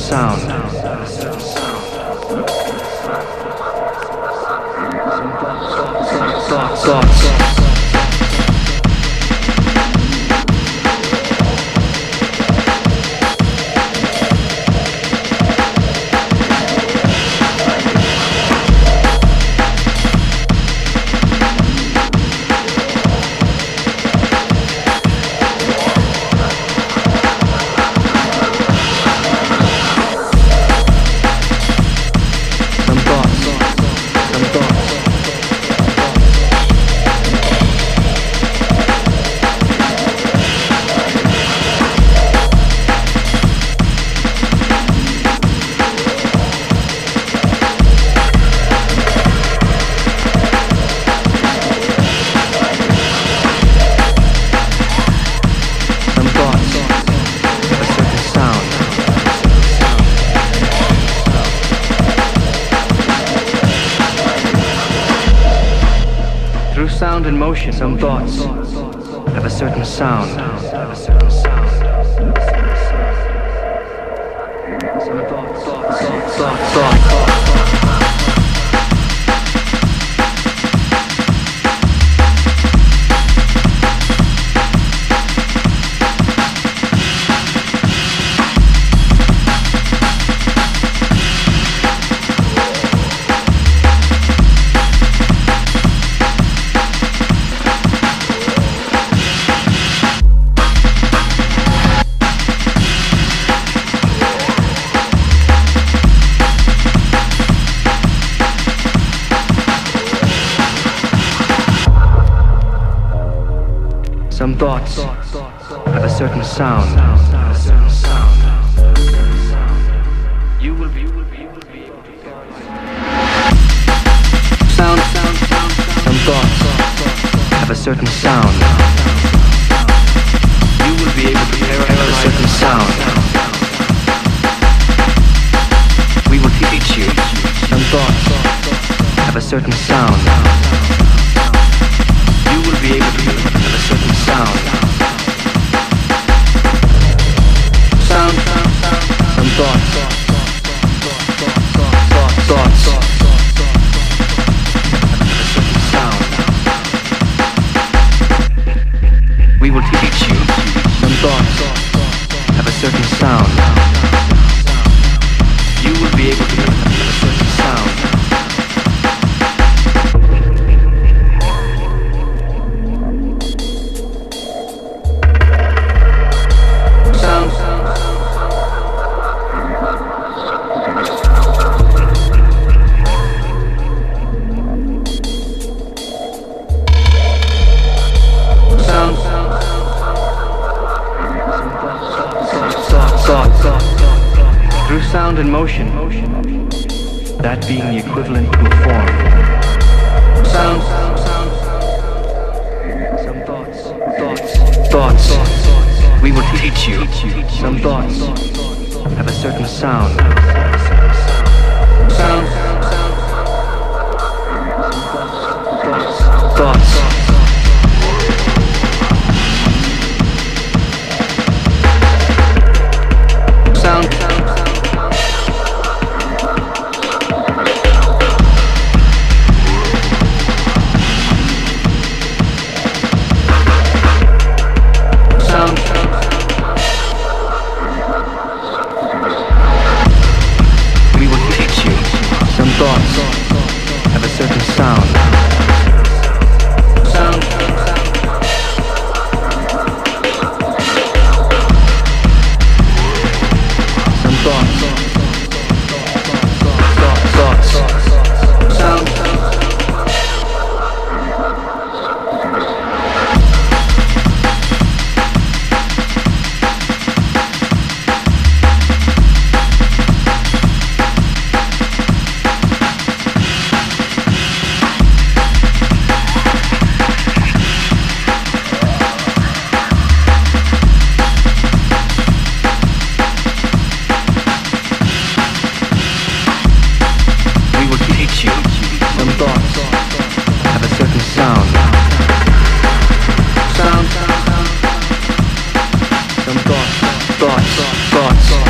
sound. Thoughts. Sound and motion, some thoughts have a certain sound. Some thoughts. Some thoughts have a certain sound. You will be able to sound. Some thoughts have a certain sound. You will be able to have a certain sound. We will teach you. Some thoughts have a certain sound. You will be able to have a certain sound. Some thoughts. Have a certain sound. We will teach you. Some thoughts have a certain sound. You will be able to have a certain sound. Through sound and motion, that being the equivalent to a form. Sound. Some thoughts. We will teach you. Some thoughts have a certain sound. Thoughts. Thoughts have a certain sound. Some thoughts. Sound. Some thoughts.